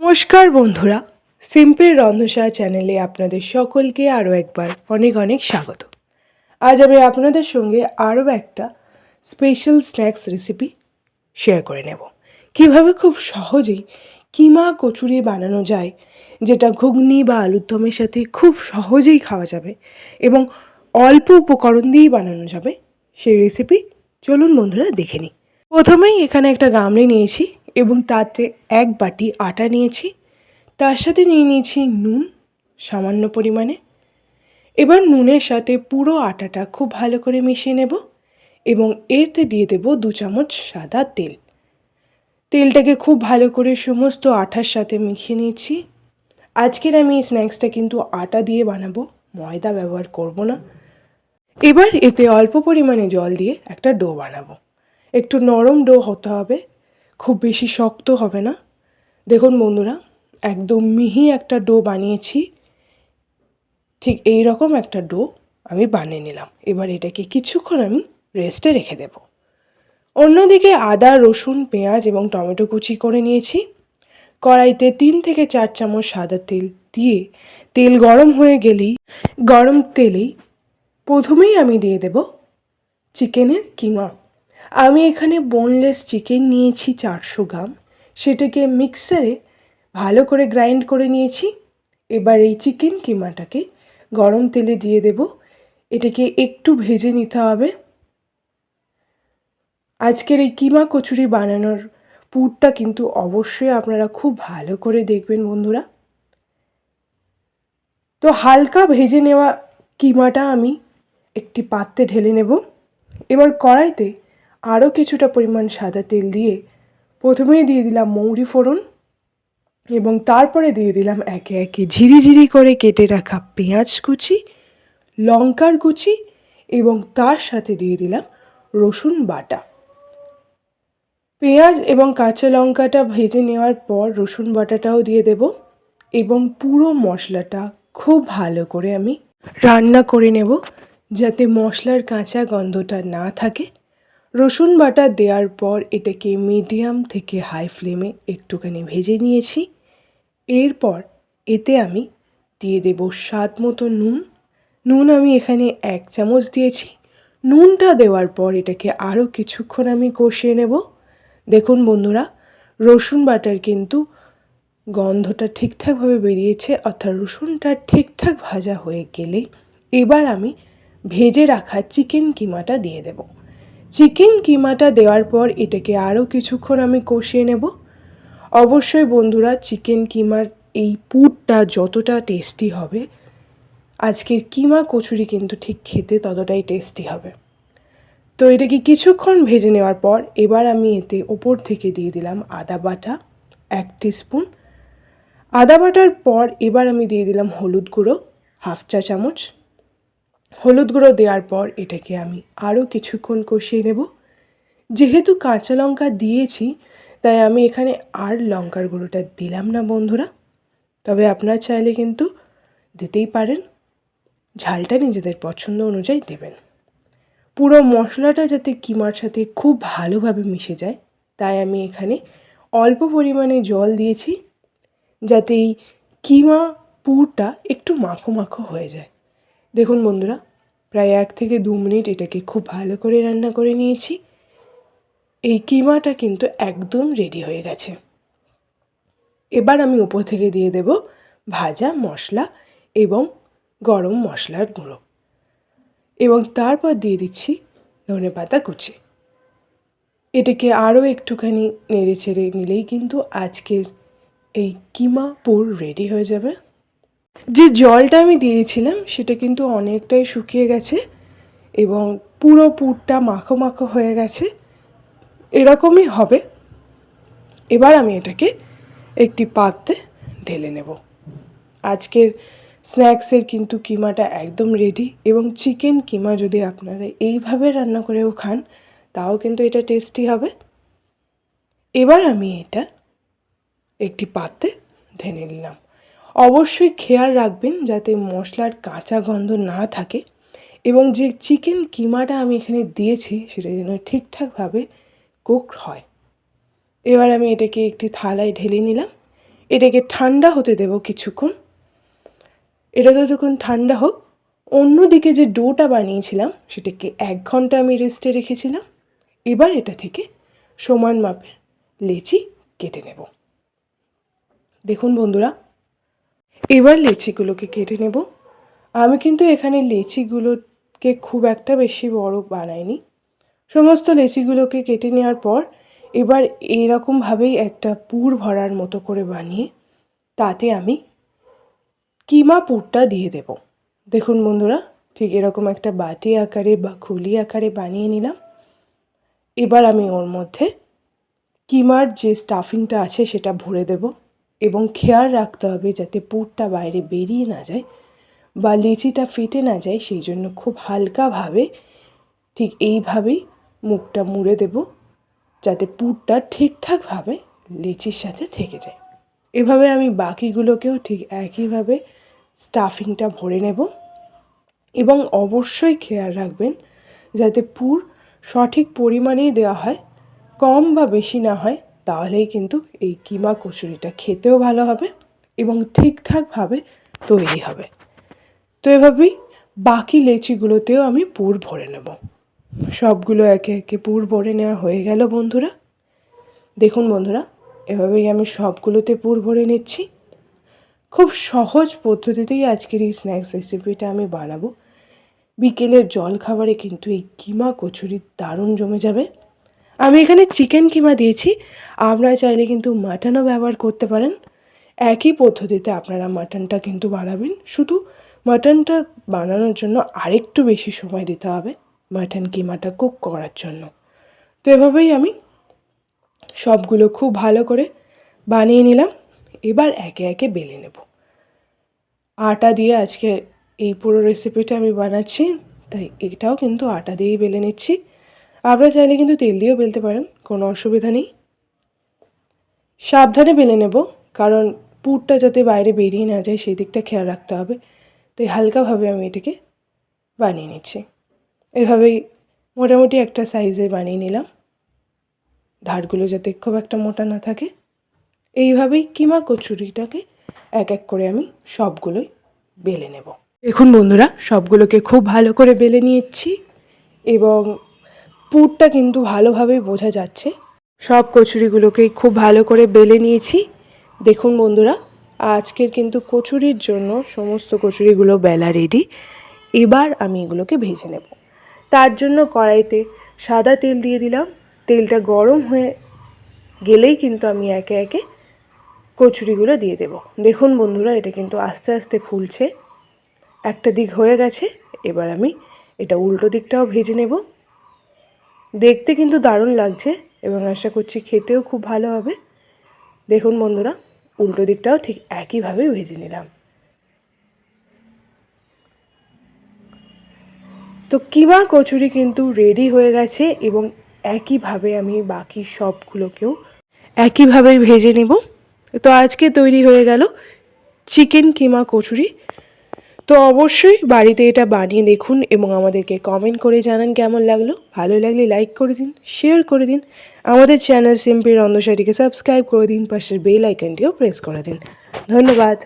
নমস্কার বন্ধুরা, সিম্পল রন্ধনশালা চ্যানেলে আপনাদের সকলকে আরও একবার অনেক অনেক স্বাগত। আজ আমি আপনাদের সঙ্গে আরও একটা স্পেশাল স্ন্যাক্স রেসিপি শেয়ার করে নেব। কিভাবে খুব সহজেই কিমা কচুরি বানানো যায়, যেটা ঘুগনি বা আলুর দমের সাথে খুব সহজেই খাওয়া যাবে এবং অল্প উপকরণ দিয়েই বানানো যাবে, সেই রেসিপি চলুন বন্ধুরা দেখে নিই। প্রথমেই এখানে একটা গামলি নিয়েছি এবং তাতে 1 বাটি আটা নিয়েছি। তার সাথে নিয়ে নিয়েছি নুন সামান্য পরিমাণে। এবার নুনের সাথে পুরো আটাটা খুব ভালো করে মিশিয়ে নেব এবং এতে দিয়ে দেব 2 চামচ সাদা তেল। তেলটাকে খুব ভালো করে সমস্ত আটার সাথে মিশিয়ে নিয়েছি। আজকের আমি এই স্ন্যাক্সটা কিন্তু আটা দিয়ে বানাবো, ময়দা ব্যবহার করব না। এবার এতে অল্প পরিমাণে জল দিয়ে একটা ডো বানাবো। একটু নরম ডো হতে হবে, খুব বেশি শক্ত হবে না। দেখুন বন্ধুরা, একদম মিহি একটা ডো বানিয়েছি। ঠিক এই রকম একটা ডো আমি বানিয়ে নিলাম। এবার এটাকে কিছুক্ষণ আমি রেস্টে রেখে দেব। অন্যদিকে আদা, রসুন, পেঁয়াজ এবং টমেটো কুচি করে নিয়েছি। কড়াইতে 3 থেকে 4 চামচ সাদা তেল দিয়ে তেল গরম হয়ে গেলেই গরম তেলেই প্রথমেই আমি দিয়ে দেব চিকেনের কিমা। আমি এখানে বোনলেস চিকেন নিয়েছি 400 গ্রাম। সেটাকে মিক্সারে ভালো করে গ্রাইন্ড করে নিয়েছি। এবার এই চিকেন কিমাটাকে গরম তেলে দিয়ে দেব। এটাকে একটু ভেজে নিতে হবে। আজকের এই কিমা কচুরি বানানোর পুরটা কিন্তু অবশ্যই আপনারা খুব ভালো করে দেখবেন বন্ধুরা। তো হালকা ভেজে নেওয়া কিমাটা আমি একটি পাত্রে ঢেলে নেব। এবার কড়াইতে আরও কিছুটা পরিমাণ সাদা তেল দিয়ে প্রথমেই দিয়ে দিলাম মৌরি ফোড়ন এবং তারপরে দিয়ে দিলাম একে একে ঝিরিঝিরি করে কেটে রাখা পেঁয়াজ কুচি, লঙ্কার কুচি এবং তার সাথে দিয়ে দিলাম রসুন বাটা। পেঁয়াজ এবং কাঁচা লঙ্কাটা ভেজে নেওয়ার পর রসুন বাটাটাও দিয়ে দেব এবং পুরো মশলাটা খুব ভালো করে আমি রান্না করে নেব, যাতে মশলার কাঁচা গন্ধটা না থাকে। রসুন বাটা দেওয়ার পর এটাকে মিডিয়াম থেকে হাই ফ্লেমে একটুখানি ভেজে নিয়েছি। এরপর এতে আমি দিয়ে দেব স্বাদ মতো নুন। নুন আমি এখানে 1 চামচ দিয়েছি। নুনটা দেওয়ার পর এটাকে আরও কিছুক্ষণ আমি কষিয়ে নেব। দেখুন বন্ধুরা, রসুন বাটার কিন্তু গন্ধটা ঠিকঠাকভাবে বেরিয়েছে, অর্থাৎ রসুনটা ঠিকঠাক ভাজা হয়ে গেলেই এবার আমি ভেজে রাখা চিকেন কিমাটা দিয়ে দেব। চিকেন কিমাটা দেওয়ার পর এটাকে আরও কিছুক্ষণ আমি কষিয়ে নেব। অবশ্যই বন্ধুরা, চিকেন কিমার এই পুরটা যতটা টেস্টি হবে, আজকের কিমা কচুরি কিন্তু ঠিক খেতে ততটাই টেস্টি হবে। তো এটাকে কিছুক্ষণ ভেজে নেওয়ার পর এবার আমি এতে ওপর থেকে দিয়ে দিলাম আদা বাটা 1 টিস্পুন। আদা বাটার পর এবার আমি দিয়ে দিলাম হলুদ গুঁড়ো 1/2 চা চামচ। হলুদ গুঁড়ো দেওয়ার পর এটাকে আমি আরও কিছুক্ষণ কষিয়ে নেব। যেহেতু কাঁচা লঙ্কা দিয়েছি, তাই আমি এখানে আর লঙ্কার গুঁড়োটা দিলাম না বন্ধুরা। তবে আপনারা চাইলে কিন্তু দিতেই পারেন, ঝালটা নিজেদের পছন্দ অনুযায়ী দেবেন। পুরো মশলাটা যাতে কিমার সাথে খুব ভালোভাবে মিশে যায়, তাই আমি এখানে অল্প পরিমাণে জল দিয়েছি, যাতে এই কিমা পুরটা একটু মাখো মাখো হয়ে যায়। দেখুন বন্ধুরা, প্রায় 1 থেকে 2 মিনিট এটাকে খুব ভালো করে রান্না করে নিয়েছি। এই কিমাটা কিন্তু একদম রেডি হয়ে গেছে। এবার আমি উপর থেকে দিয়ে দেব ভাজা মশলা এবং গরম মশলার গুঁড়ো এবং তারপর দিয়ে দিচ্ছি ধনেপাতা কুচি। এটাকে আরও একটুখানি নেড়ে চেড়ে নিলেই কিন্তু আজকের এই কিমা পুর রেডি হয়ে যাবে। যে জলটা আমি দিয়েছিলাম সেটা কিন্তু অনেকটাই শুকিয়ে গেছে এবং পুরো পুরটা মাখো মাখো হয়ে গেছে, এরকমই হবে। এবার আমি এটাকে একটি পাত্রে ঢেলে নেব। আজকের স্ন্যাক্সের কিন্তু কিমাটা একদম রেডি এবং চিকেন কিমা যদি আপনারা এইভাবে রান্না করেও খান, তাও কিন্তু এটা টেস্টি হবে। এবার আমি এটা একটি পাত্রে ঢেলে নিলাম। অবশ্যই খেয়াল রাখবেন যাতে মশলার কাঁচা গন্ধ না থাকে এবং যে চিকেন কিমাটা আমি এখানে দিয়েছি সেটা যেন ঠিকঠাকভাবে কুকড হয়। এবার আমি এটাকে একটি থালায় ঢেলে নিলাম। এটাকে ঠান্ডা হতে দেব কিছুক্ষণ। এটা ততক্ষণ ঠান্ডা হোক। অন্যদিকে যে ডোটা বানিয়েছিলাম সেটাকে 1 ঘন্টা আমি রেস্টে রেখেছিলাম। এবার এটা থেকে সমান মাপের লেচি কেটে নেব। দেখুন বন্ধুরা, এবার লেচিগুলোকে কেটে নেব। আমি কিন্তু এখানে লেচিগুলোকে খুব একটা বেশি বড় বানাইনি। সমস্ত লেচিগুলোকে কেটে নেওয়ার পর এবার এরকমভাবেই একটা পুর ভরার মতো করে বানিয়ে তাতে আমি কিমা পুরটা দিয়ে দেব। দেখুন বন্ধুরা, ঠিক এরকম একটা বাটি আকারে বা খুলি আকারে বানিয়ে নিলাম। এবার আমি ওর মধ্যে কিমার যে স্টাফিংটা আছে সেটা ভরে দেব এবং খেয়াল রাখতে হবে যাতে পুরটা বাইরে বেরিয়ে না যায় বা লেচিটা ফেটে না যায়, সেই জন্য খুব হালকাভাবে ঠিক এইভাবেই মুখটা মুড়ে দেব যাতে পুরটা ঠিকঠাকভাবে লেচির সাথে থেকে যায়। এভাবে আমি বাকিগুলোকেও ঠিক একইভাবে স্টাফিংটা ভরে নেব এবং অবশ্যই খেয়াল রাখবেন যাতে পুর সঠিক পরিমাণেই দেওয়া হয়, কম বা বেশি না হয়, তাহলেই কিন্তু এই কিমা কচুরিটা খেতেও ভালো হবে এবং ঠিকঠাকভাবে তৈরি হবে। তো এভাবেই বাকি লেচিগুলোতেও আমি পুর ভরে নেব। সবগুলো একে একে পুর ভরে নেওয়া হয়ে গেল বন্ধুরা। দেখুন বন্ধুরা, এভাবেই আমি সবগুলোতে পুর ভরে নিচ্ছি। খুব সহজ পদ্ধতিতেই আজকের এই স্ন্যাক্স রেসিপিটা আমি বানাবো। বিকেলের জলখাবারে কিন্তু এই কিমা কচুরি দারুণ জমে যাবে। আমি এখানে চিকেন কিমা দিয়েছি, আপনারা চাইলে কিন্তু মাটনও ব্যবহার করতে পারেন। একই পদ্ধতিতে আপনারা মাটনটা কিন্তু বানাবেন, শুধু মাটনটা বানানোর জন্য আরেকটু বেশি সময় দিতে হবে মাটন কিমাটা কুক করার জন্য। তো এভাবেই আমি সবগুলো খুব ভালো করে বানিয়ে নিলাম। এবার একে একে বেলে নেব। আটা দিয়ে আজকে এই পুরো রেসিপিটা আমি বানাচ্ছি, তাই এটাও কিন্তু আটা দিয়েই বেলে নিচ্ছি। আপনারা চাইলে কিন্তু তেল দিয়েও বেলতে পারেন, কোনো অসুবিধা নেই। সাবধানে বেলে নেব, কারণ পুরটা যাতে বাইরে বেরিয়ে না যায় সেই দিকটা খেয়াল রাখতে হবে। তাই হালকাভাবে আমি এটাকে বানিয়ে নিচ্ছি। এভাবেই মোটামুটি একটা সাইজের বানিয়ে নিলাম, ধারগুলো যাতে খুব একটা মোটা না থাকে। এইভাবেই কিমা কচুরিটাকে এক এক করে আমি সবগুলোই বেলে নেব। দেখুন বন্ধুরা, সবগুলোকে খুব ভালো করে বেলে নিয়েছি এবং পুরটা কিন্তু ভালোভাবেই বোঝা যাচ্ছে। সব কচুরিগুলোকেই খুব ভালো করে বেলে নিয়েছি। দেখুন বন্ধুরা, আজকের কিন্তু কচুরির জন্য সমস্ত কচুরিগুলো বেলা রেডি। এবার আমি এগুলোকে ভেজে নেব। তার জন্য কড়াইতে সাদা তেল দিয়ে দিলাম। তেলটা গরম হয়ে গেলেই কিন্তু আমি একে একে কচুরিগুলো দিয়ে দেব। দেখুন বন্ধুরা, এটা কিন্তু আস্তে আস্তে ফুলছে। একটা দিক হয়ে গেছে, এবার আমি এটা উল্টো দিকটাও ভেজে নেব। দেখতে কিন্তু দারুণ লাগছে এবং আশা করছি খেতেও খুব ভালো হবে। দেখুন বন্ধুরা, উল্টো দিকটাও ঠিক একইভাবে ভেজে নিলাম। তো কিমা কচুরি কিন্তু রেডি হয়ে গেছে এবং একইভাবে আমি বাকি সবগুলোকেও একইভাবেই ভেজে নেব। তো আজকে তৈরি হয়ে গেল চিকেন কিমা কচুরি। তো অবশ্যই বাড়িতে এটা বানিয়ে দেখুন এবং আমাদেরকে কমেন্ট করে জানান কেমন লাগলো। ভালো লাগলে লাইক করে দিন, শেয়ার করে দিন। আমাদের চ্যানেল সিম্পি রন্ধনশৈলীকে সাবস্ক্রাইব করে দিন, পাশের বেল আইকনটিও প্রেস করে দিন। ধন্যবাদ।